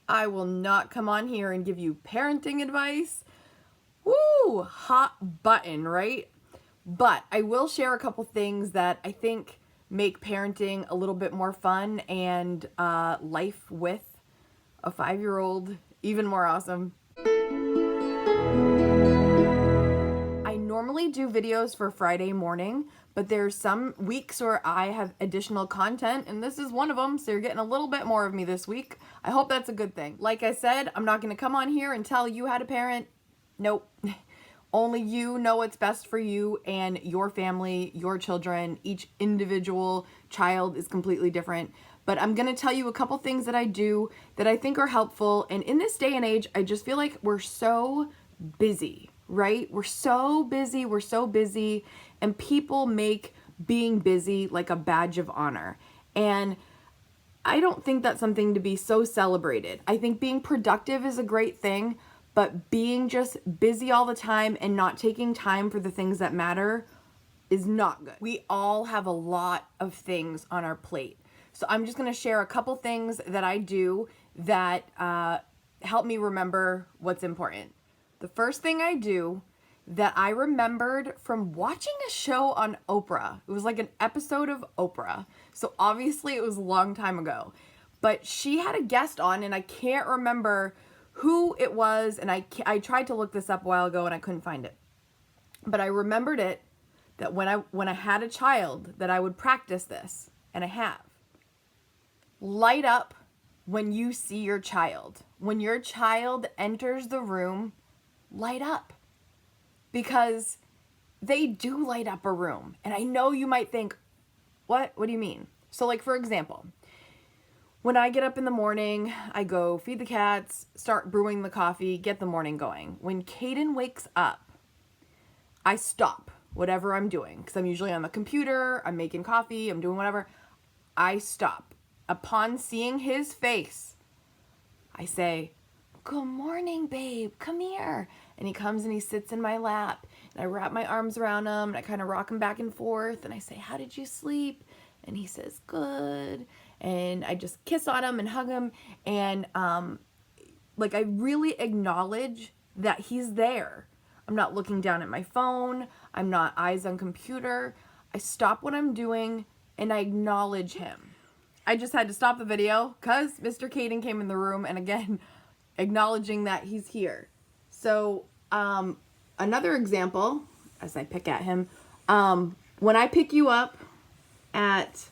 I will not come on here and give you parenting advice. Woo, hot button, right? But I will share a couple things that I think make parenting a little bit more fun and life with a 5-year-old even more awesome. I normally do videos for Friday morning, but there's some weeks where I have additional content, and this is one of them, so you're getting a little bit more of me this week. I hope that's a good thing. Like I said, I'm not going to come on here and tell you how to parent. Nope. Only you know what's best for you and your family, your children. Each individual child is completely different. But I'm going to tell you a couple things that I do that I think are helpful. And in this day and age, I just feel like we're so busy, right? We're so busy, and people make being busy like a badge of honor. And I don't think that's something to be so celebrated. I think being productive is a great thing, but being just busy all the time and not taking time for the things that matter is not good. We all have a lot of things on our plate. So I'm just going to share a couple things that I do that help me remember what's important. The first thing I do that I remembered from watching a show on Oprah. It was like an episode of Oprah. So obviously it was a long time ago. But she had a guest on, and I can't remember who it was, and I tried to look this up a while ago and I couldn't find it. But I remembered it, that when I had a child, that I would practice this, and I have. Light up when you see your child. When your child enters the room, light up. Because they do light up a room. And I know you might think, what do you mean? So like, for example, when I get up in the morning, I go feed the cats, start brewing the coffee, get the morning going. When Kaden wakes up, I stop whatever I'm doing, because I'm usually on the computer, I'm making coffee, I'm doing whatever. I stop. Upon seeing his face, I say, "Good morning, babe, come here." And he comes and he sits in my lap, and I wrap my arms around him, and I kind of rock him back and forth, and I say, "How did you sleep?" And he says, "Good." And I just kiss on him and hug him, and like, I really acknowledge that he's there. I'm not looking down at my phone. I'm not eyes on computer. I stop what I'm doing and I acknowledge him. I just had to stop the video because Mr. Kaden came in the room, and again, acknowledging that he's here. So another example, as I pick at him, when I pick you up at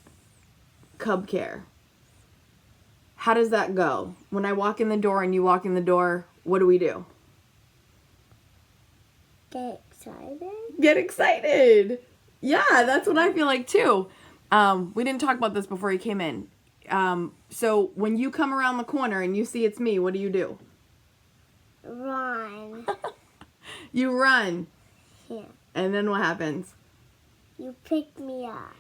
Cub Care, how does that go? When I walk in the door and you walk in the door, what do we do? Get excited? Get excited. Yeah, that's what I feel like too. We didn't talk about this before you came in. So when you come around the corner and you see it's me, what do you do? Run. You run. Yeah. And then what happens? You pick me up.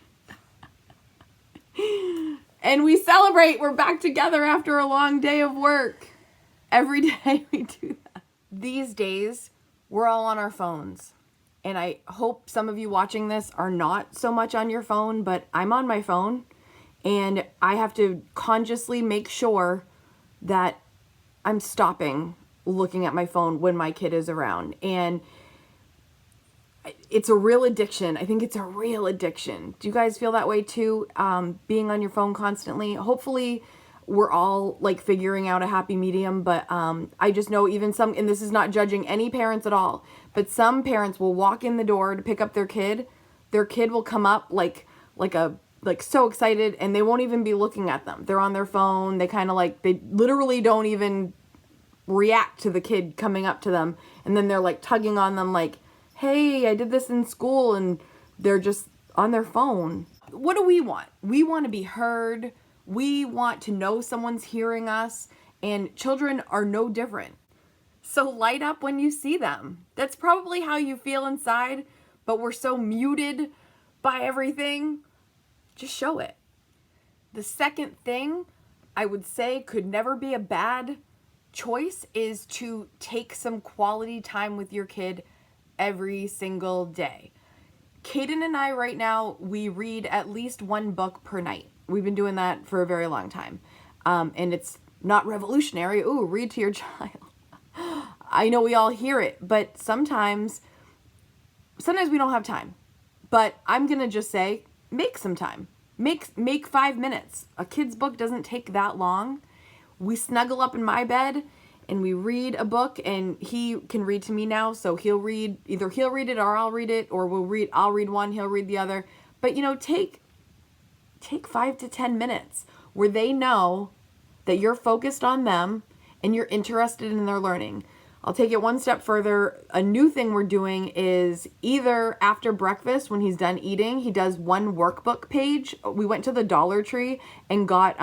And we celebrate. We're back together after a long day of work. Every day we do that. These days, we're all on our phones. And I hope some of you watching this are not so much on your phone, but I'm on my phone. And I have to consciously make sure that I'm stopping looking at my phone when my kid is around. And it's a real addiction. I think it's a real addiction. Do you guys feel that way too? Being on your phone constantly. Hopefully we're all like figuring out a happy medium, but I just know even some, and this is not judging any parents at all, but some parents will walk in the door to pick up their kid. Their kid will come up like so excited, and they won't even be looking at them. They're on their phone. They kind of like, they literally don't even react to the kid coming up to them. And then they're like tugging on them like, "Hey, I did this in school," and they're just on their phone. What do we want? We want to be heard. We want to know someone's hearing us, and children are no different. So light up when you see them. That's probably how you feel inside, but we're so muted by everything. Just show it. The second thing I would say could never be a bad choice is to take some quality time with your kid every single day. Kaden and I right now, we read at least one book per night. We've been doing that for a very long time. And it's not revolutionary. Ooh, read to your child. I know we all hear it, but sometimes we don't have time. But I'm going to just say, make some time. Make 5 minutes. A kid's book doesn't take that long. We snuggle up in my bed and we read a book, and he can read to me now. So either he'll read it or I'll read it, or I'll read one, he'll read the other. But take 5 to 10 minutes where they know that you're focused on them and you're interested in their learning. I'll take it one step further. A new thing we're doing is either after breakfast, when he's done eating, he does one workbook page. We went to the Dollar Tree and got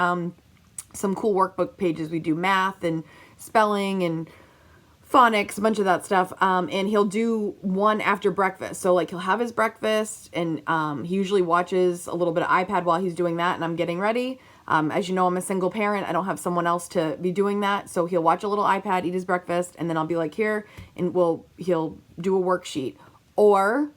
some cool workbook pages. We do math and spelling and phonics, a bunch of that stuff. And he'll do one after breakfast. So like he'll have his breakfast, and he usually watches a little bit of iPad while he's doing that and I'm getting ready. As you know, I'm a single parent. I don't have someone else to be doing that. So he'll watch a little iPad, eat his breakfast, and then I'll be like, here, and he'll do a worksheet. Or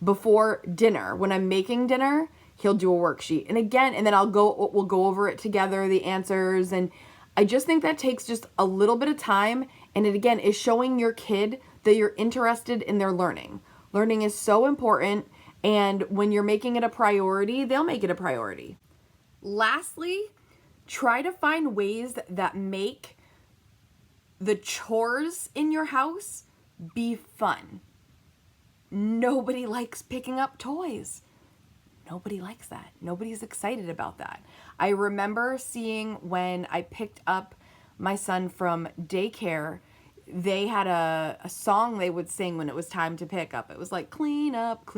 before dinner, when I'm making dinner, he'll do a worksheet. And again, and then we'll go over it together, the answers. And I just think that takes just a little bit of time. And it again is showing your kid that you're interested in their learning. Learning is so important. And when you're making it a priority, they'll make it a priority. Lastly, try to find ways that make the chores in your house be fun. Nobody likes picking up toys. Nobody likes that. Nobody's excited about that. I remember seeing when I picked up my son from daycare, they had a song they would sing when it was time to pick up. It was like, clean up,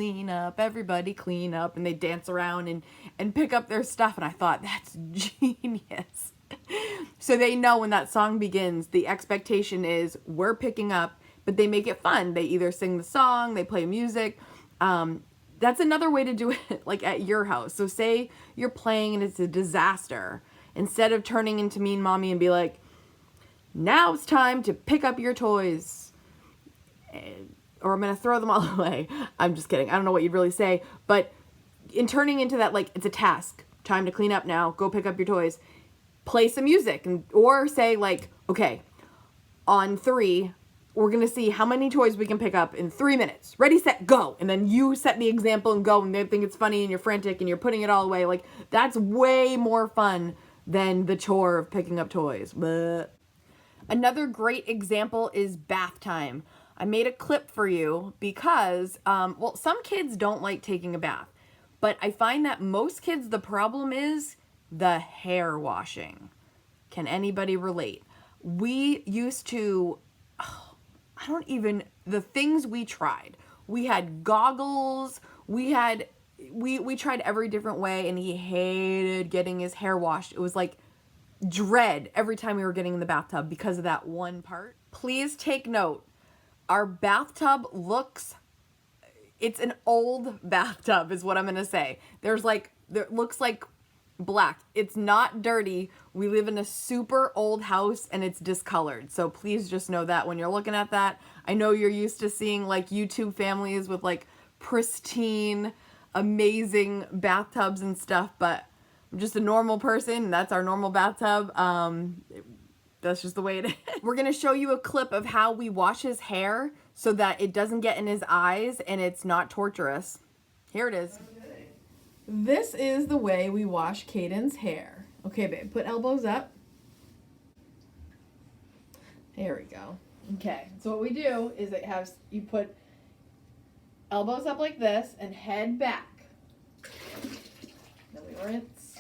everybody clean up. And they dance around and pick up their stuff. And I thought, that's genius. So they know when that song begins, the expectation is we're picking up, but they make it fun. They either sing the song, they play music. That's another way to do it, like at your house. So say you're playing and it's a disaster. Instead of turning into Mean Mommy and be like, now it's time to pick up your toys, or I'm going to throw them all away. I'm just kidding. I don't know what you'd really say. But in turning into that, like, it's a task. Time to clean up now. Go pick up your toys. Play some music. Or say, like, okay, on 3, we're going to see how many toys we can pick up in 3 minutes. Ready, set, go. And then you set the example and go, and they think it's funny and you're frantic and you're putting it all away. Like, that's way more fun than the chore of picking up toys. But another great example is bath time. I made a clip for you because, some kids don't like taking a bath. But I find that most kids, the problem is the hair washing. Can anybody relate? We used to, the things we tried. We had goggles, we tried every different way, and he hated getting his hair washed. It was like dread every time we were getting in the bathtub because of that one part. Please take note. Our bathtub it's an old bathtub is what I'm going to say. There looks like black. It's not dirty. We live in a super old house and it's discolored. So please just know that when you're looking at that. I know you're used to seeing like YouTube families with like pristine, amazing bathtubs and stuff, but I'm just a normal person. That's our normal bathtub. That's just the way it is. We're going to show you a clip of how we wash his hair so that it doesn't get in his eyes and it's not torturous. Here it is. Okay. This is the way we wash Kaden's hair. Okay, babe, put elbows up. There we go. Okay, so what we do is you put elbows up like this and head back. Then we rinse.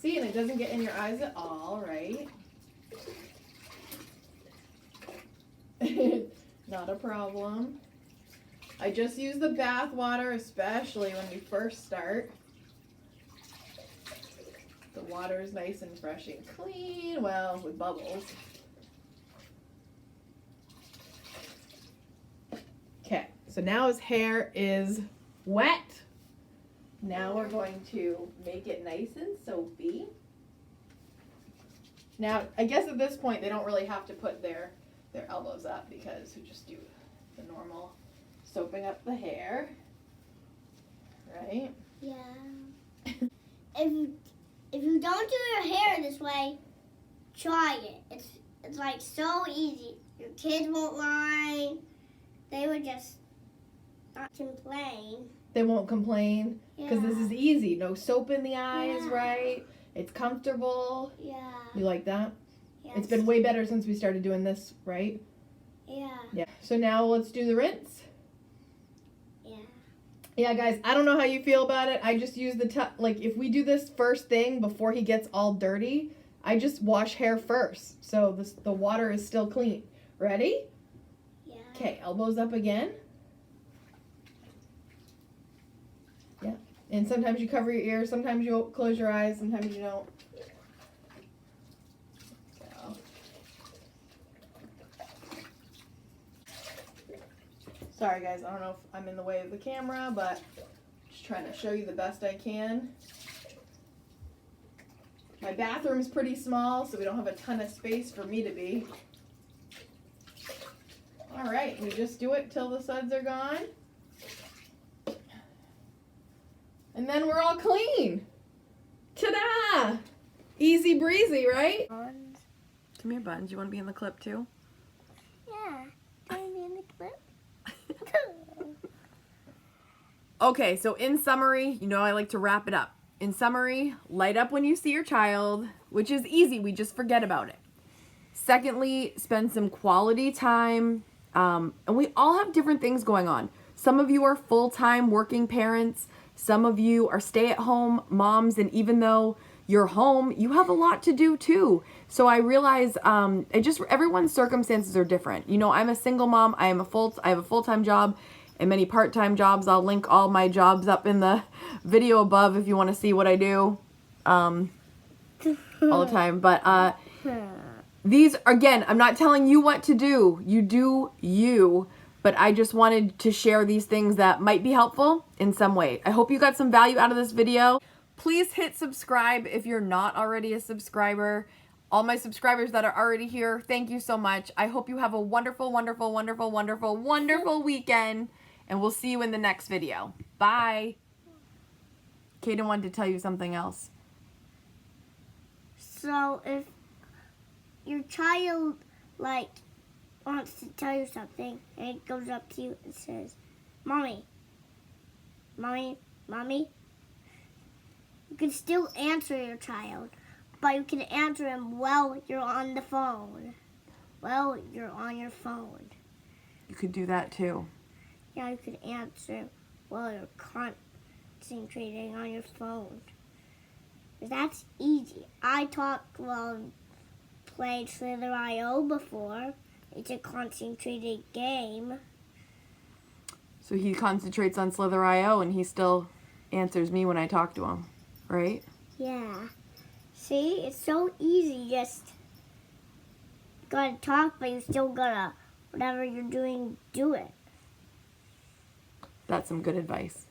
See, and it doesn't get in your eyes at all, right? Not a problem. I just use the bath water, especially when we first start. The water is nice and fresh and clean, well, with bubbles. Okay, so now his hair is wet. Now we're going to make it nice and soapy. Now, I guess at this point they don't really have to put their elbows up because we just do the normal soaping up the hair, right? Yeah. if you don't do your hair this way, try it. It's like so easy. Your kids won't mind. They would just not complain. They won't complain because this is easy. No soap in the eyes, Yeah. right? It's comfortable. Yeah. You like that? Yes. It's been way better since we started doing this, right? Yeah. Yeah. So now let's do the rinse. Yeah. Yeah, guys, I don't know how you feel about it. I just use the like if we do this first thing before he gets all dirty, I just wash hair first. So the water is still clean. Ready? Yeah. Okay, elbows up again. Yeah. And sometimes you cover your ears, sometimes you close your eyes, sometimes you don't. So. Sorry guys, I don't know if I'm in the way of the camera, but just trying to show you the best I can. My bathroom's pretty small, so we don't have a ton of space for me to be. All right, we just do it till the suds are gone. And then we're all clean. Ta-da! Easy breezy, right? Buns. Come here, Buns. You want to be in the clip too? Yeah. Can I be in the clip? Okay, so in summary, you know I like to wrap it up. In summary, light up when you see your child, which is easy. We just forget about it. Secondly, spend some quality time. And we all have different things going on. Some of you are full-time working parents. Some of you are stay-at-home moms. And even though you're home, you have a lot to do too. So I realize everyone's circumstances are different. You know, I'm a single mom. I have a full-time job and many part-time jobs. I'll link all my jobs up in the video above if you want to see what I do all the time. But these, again, I'm not telling you what to do. You do you. But I just wanted to share these things that might be helpful in some way. I hope you got some value out of this video. Please hit subscribe if you're not already a subscriber. All my subscribers that are already here, thank you so much. I hope you have a wonderful, wonderful, wonderful, wonderful, wonderful weekend. And we'll see you in the next video. Bye. Kaden wanted to tell you something else. So if your child wants to tell you something and it goes up to you and says, Mommy, Mommy, Mommy, you can still answer your child, but you can answer him while you're on the phone. While you're on your phone. You could do that too. Yeah, you could answer while you're concentrating on your phone. That's easy. I talked while played Slither.io before. It's a concentrated game. So he concentrates on Slither.io and he still answers me when I talk to him, right? Yeah. See, it's so easy. Just gotta talk, but you still gotta, whatever you're doing, do it. That's some good advice.